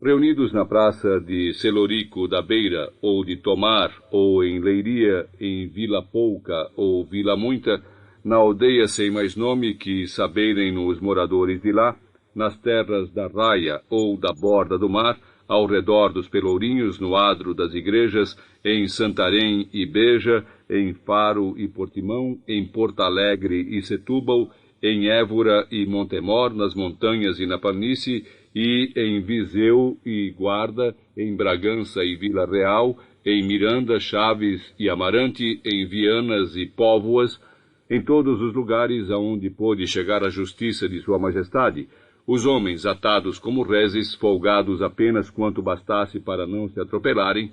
Reunidos na praça de Celorico da Beira, ou de Tomar, ou em Leiria, em Vila Pouca ou Vila Muita, na aldeia sem mais nome que saberem os moradores de lá, nas terras da Raia ou da borda do mar, ao redor dos Pelourinhos, no adro das igrejas, em Santarém e Beja, em Faro e Portimão, em Porto Alegre e Setúbal, em Évora e Montemor, nas montanhas e na planície, e em Viseu e Guarda, em Bragança e Vila Real, em Miranda, Chaves e Amarante, em Vianas e Póvoas, em todos os lugares aonde pôde chegar a justiça de Sua Majestade, os homens atados como reses, folgados apenas quanto bastasse para não se atropelarem,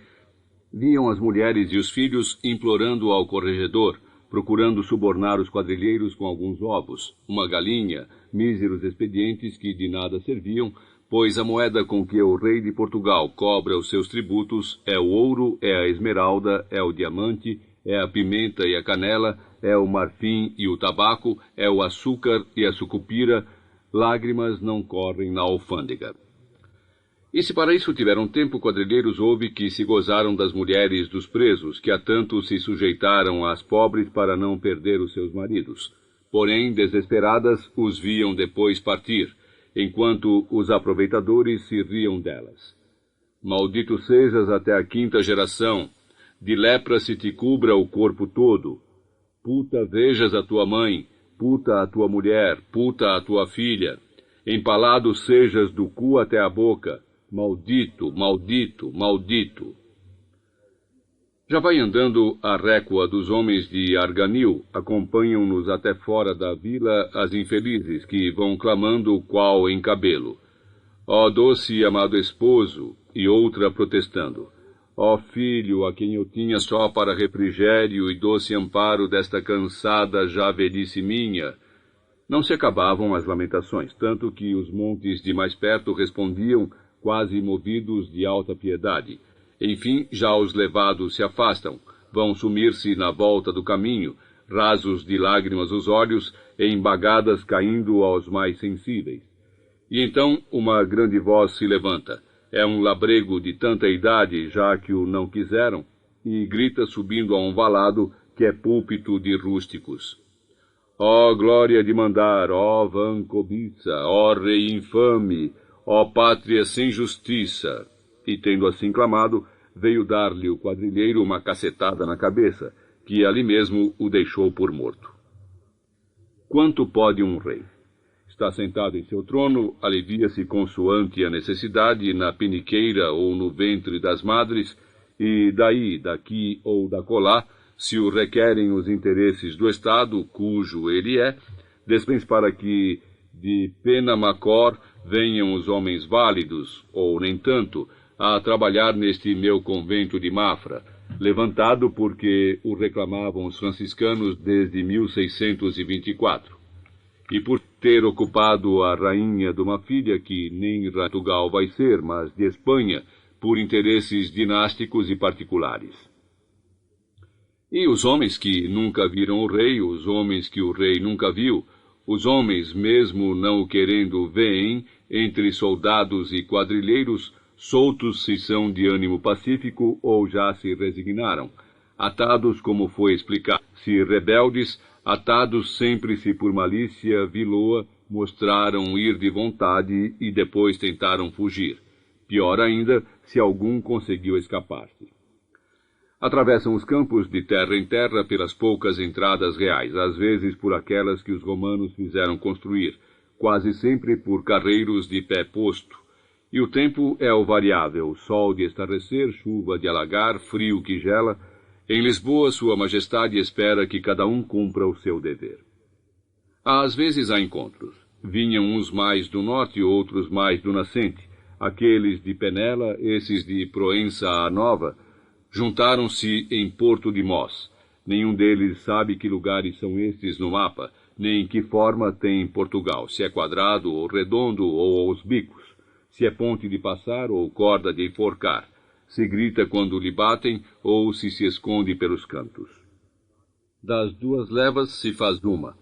viam as mulheres e os filhos implorando ao corregedor, procurando subornar os quadrilheiros com alguns ovos, uma galinha, míseros expedientes que de nada serviam, pois a moeda com que o rei de Portugal cobra os seus tributos é o ouro, é a esmeralda, é o diamante, é a pimenta e a canela, é o marfim e o tabaco, é o açúcar e a sucupira. Lágrimas não correm na alfândega. E se para isso tiveram tempo, quadrilheiros houve que se gozaram das mulheres dos presos, que a tanto se sujeitaram às pobres para não perder os seus maridos. porém, desesperadas, os viam depois partir, enquanto os aproveitadores se riam delas. Maldito sejas até a 5ª geração, de lepra se te cubra o corpo todo. Puta vejas a tua mãe, puta a tua mulher, puta a tua filha. Empalado sejas do cu até a boca. Maldito, maldito, maldito. Já vai andando a récua dos homens de Arganil, acompanham-nos até fora da vila as infelizes, que vão clamando qual em cabelo. Ó doce e amado esposo, e outra protestando. Ó filho, a quem eu tinha só para refrigério e doce amparo desta cansada já velhice minha. Não se acabavam as lamentações, tanto que os montes de mais perto respondiam, quase movidos de alta piedade. Enfim, já os levados se afastam, vão sumir-se na volta do caminho, rasos de lágrimas os olhos, em bagadas caindo aos mais sensíveis. E então uma grande voz se levanta. É um labrego de tanta idade, já que o não quiseram, e grita subindo a um valado que é púlpito de rústicos. Ó glória de mandar, ó vã cobiça, ó rei infame, ó pátria sem justiça! E, tendo assim clamado, veio dar-lhe o quadrilheiro uma cacetada na cabeça, que ali mesmo o deixou por morto. Quanto pode um rei? Está sentado em seu trono, alivia-se consoante a necessidade na peniqueira ou no ventre das madres, e daí, daqui ou dacolá, se o requerem os interesses do Estado, cujo ele é, despense para que de Penamacor venham os homens válidos, ou nem tanto, a trabalhar neste meu convento de Mafra, levantado porque o reclamavam os franciscanos desde 1624. E por ter ocupado a rainha de uma filha que nem Portugal vai ser, mas de Espanha, por interesses dinásticos e particulares. E os homens que nunca viram o rei, os homens que o rei nunca viu, os homens, mesmo não o querendo, veem, entre soldados e quadrilheiros, soltos se são de ânimo pacífico ou já se resignaram, atados como foi explicado, se rebeldes, atados sempre se por malícia vilôa, mostraram ir de vontade e depois tentaram fugir. Pior ainda, se algum conseguiu escapar-se. Atravessam os campos de terra em terra pelas poucas entradas reais, às vezes por aquelas que os romanos fizeram construir, quase sempre por carreiros de pé posto. E o tempo é o variável, sol de estarrecer, chuva de alagar, frio que gela. Em Lisboa, Sua Majestade espera que cada um cumpra o seu dever. Às vezes há encontros. Vinham uns mais do norte e outros mais do nascente. Aqueles de Penela, esses de Proença a Nova, juntaram-se em Porto de Mós. Nenhum deles sabe que lugares são estes no mapa, nem que forma tem Portugal, se é quadrado ou redondo ou aos bicos, se é ponte de passar ou corda de enforcar, se grita quando lhe batem ou se esconde pelos cantos. Das duas levas se faz uma,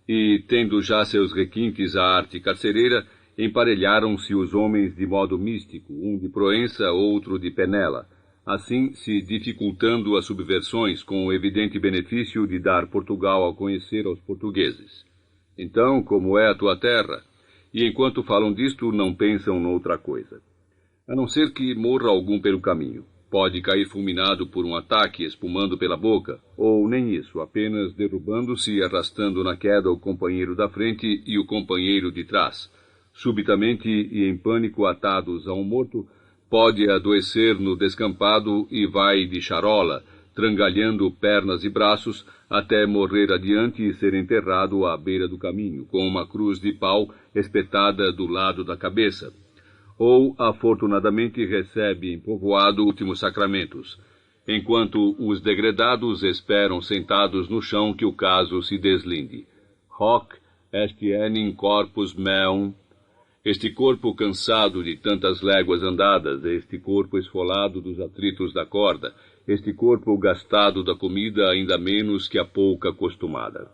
e, tendo já seus requintes a arte carcereira, emparelharam-se os homens de modo místico, um de Proença, outro de Penela, assim se dificultando as subversões, com o evidente benefício de dar Portugal a conhecer aos portugueses. Então, como é a tua terra? E enquanto falam disto, não pensam noutra coisa. A não ser que morra algum pelo caminho. Pode cair fulminado por um ataque, espumando pela boca, ou nem isso, apenas derrubando-se e arrastando na queda o companheiro da frente e o companheiro de trás. Subitamente e em pânico atados a um morto, pode adoecer no descampado e vai de charola, trangalhando pernas e braços, até morrer adiante e ser enterrado à beira do caminho, com uma cruz de pau espetada do lado da cabeça. Ou, afortunadamente, recebe em povoado últimos sacramentos, enquanto os degredados esperam sentados no chão que o caso se deslinde. Hoc est enim corpus meum. Este corpo cansado de tantas léguas andadas, este corpo esfolado dos atritos da corda, este corpo gastado da comida ainda menos que a pouca acostumada.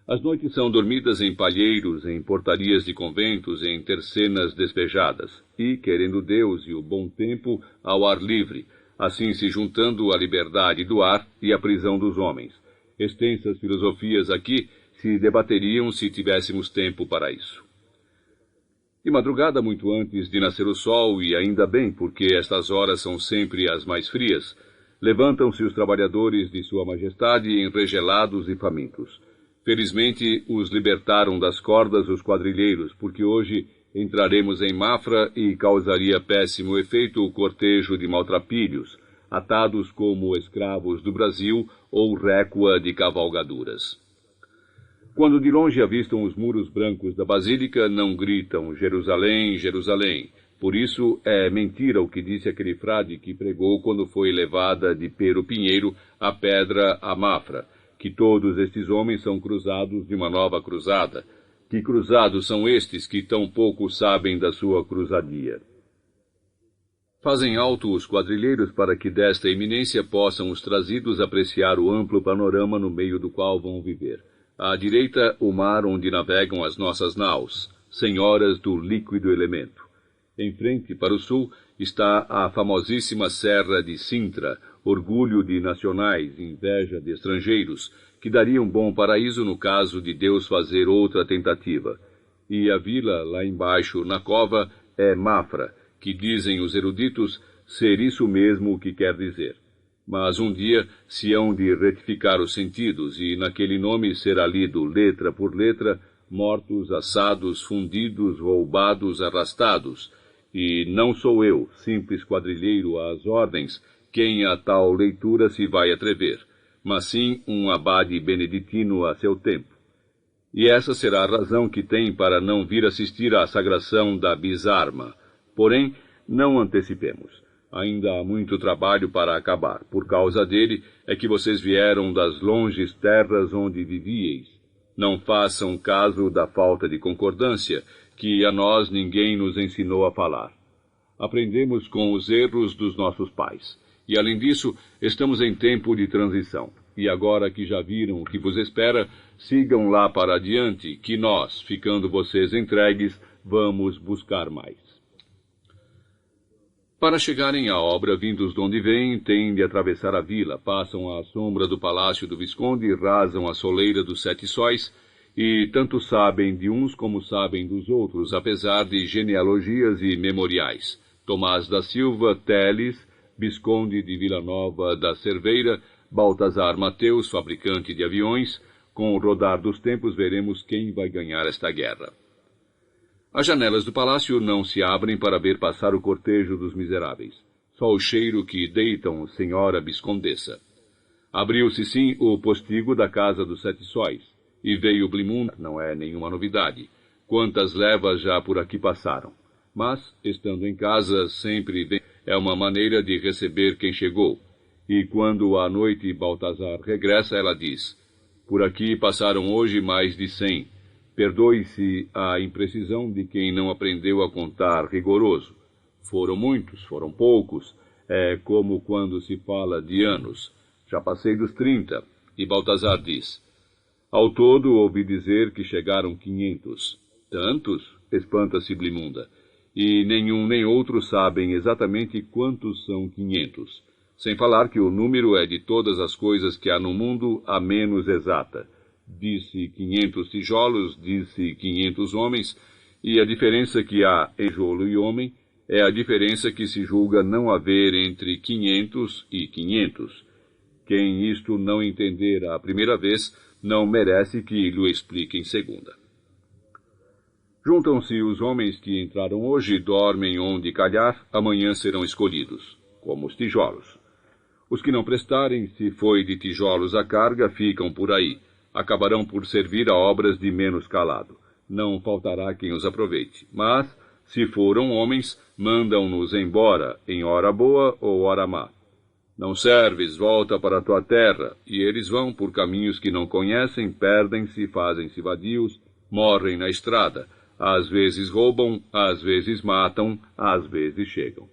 As noites são dormidas em palheiros, em portarias de conventos, em tercenas despejadas, e, querendo Deus e o bom tempo, ao ar livre, assim se juntando a liberdade do ar e a prisão dos homens. Extensas filosofias aqui se debateriam se tivéssemos tempo para isso. De madrugada, muito antes de nascer o sol, e ainda bem, porque estas horas são sempre as mais frias, levantam-se os trabalhadores de Sua Majestade enregelados e famintos. Felizmente, os libertaram das cordas os quadrilheiros, porque hoje entraremos em Mafra e causaria péssimo efeito o cortejo de maltrapilhos, atados como escravos do Brasil ou récua de cavalgaduras. Quando de longe avistam os muros brancos da Basílica, não gritam Jerusalém, Jerusalém. Por isso é mentira o que disse aquele frade que pregou quando foi levada de Pero Pinheiro a pedra a Mafra, que todos estes homens são cruzados de uma nova cruzada. Que cruzados são estes que tão pouco sabem da sua cruzadia? Fazem alto os quadrilheiros para que desta eminência possam os trazidos apreciar o amplo panorama no meio do qual vão viver. À direita, o mar onde navegam as nossas naus, senhoras do líquido elemento. Em frente, para o sul, está a famosíssima Serra de Sintra, orgulho de nacionais, inveja de estrangeiros, que daria um bom paraíso no caso de Deus fazer outra tentativa. E a vila, lá embaixo, na cova, é Mafra, que dizem os eruditos ser isso mesmo o que quer dizer. Mas um dia se hão de retificar os sentidos, e naquele nome será lido, letra por letra, mortos, assados, fundidos, roubados, arrastados. E não sou eu, simples quadrilheiro às ordens, quem a tal leitura se vai atrever, mas sim um abade beneditino a seu tempo. E essa será a razão que tem para não vir assistir à sagração da bisarma. Porém, não antecipemos. Ainda há muito trabalho para acabar. Por causa dele é que vocês vieram das longes terras onde vivíeis. Não façam caso da falta de concordância, que a nós ninguém nos ensinou a falar. Aprendemos com os erros dos nossos pais. E, além disso, estamos em tempo de transição. E agora que já viram o que vos espera, sigam lá para adiante, que nós, ficando vocês entregues, vamos buscar mais. Para chegarem à obra, vindos de onde vêm, têm de atravessar a vila, passam à sombra do palácio do Visconde, rasam a soleira dos Sete Sóis, e tanto sabem de uns como sabem dos outros, apesar de genealogias e memoriais. Tomás da Silva Teles, Visconde de Vila Nova da Cerveira, Baltazar Mateus, fabricante de aviões. Com o rodar dos tempos veremos quem vai ganhar esta guerra. As janelas do palácio não se abrem para ver passar o cortejo dos miseráveis. Só o cheiro que deitam, senhora Viscondessa. Abriu-se sim o postigo da casa dos Sete Sóis, e veio Blimunda, não é nenhuma novidade. Quantas levas já por aqui passaram. Mas, estando em casa, sempre vem. É uma maneira de receber quem chegou. E quando à noite Baltazar regressa, ela diz: por aqui passaram hoje mais de 100. Perdoe-se a imprecisão de quem não aprendeu a contar rigoroso. Foram muitos, foram poucos. É como quando se fala de anos. Já passei dos 30. E Baltazar diz: ao todo ouvi dizer que chegaram 500. Tantos? Espanta-se Blimunda. E nenhum nem outro sabem exatamente quantos são 500. Sem falar que o número é de todas as coisas que há no mundo a menos exata. Disse 500 tijolos, disse 500 homens, e a diferença que há em tijolo e homem é a diferença que se julga não haver entre 500 e 500. Quem isto não entender a primeira vez, não merece que lhe expliquem segunda. Juntam-se os homens que entraram hoje, dormem onde calhar, amanhã serão escolhidos, como os tijolos. Os que não prestarem, se foi de tijolos a carga, ficam por aí. Acabarão por servir a obras de menos calado. Não faltará quem os aproveite. Mas, se foram homens, mandam-nos embora, em hora boa ou hora má. Não serves, volta para a tua terra. E eles vão por caminhos que não conhecem, perdem-se, fazem-se vadios, morrem na estrada. Às vezes roubam, às vezes matam, às vezes chegam.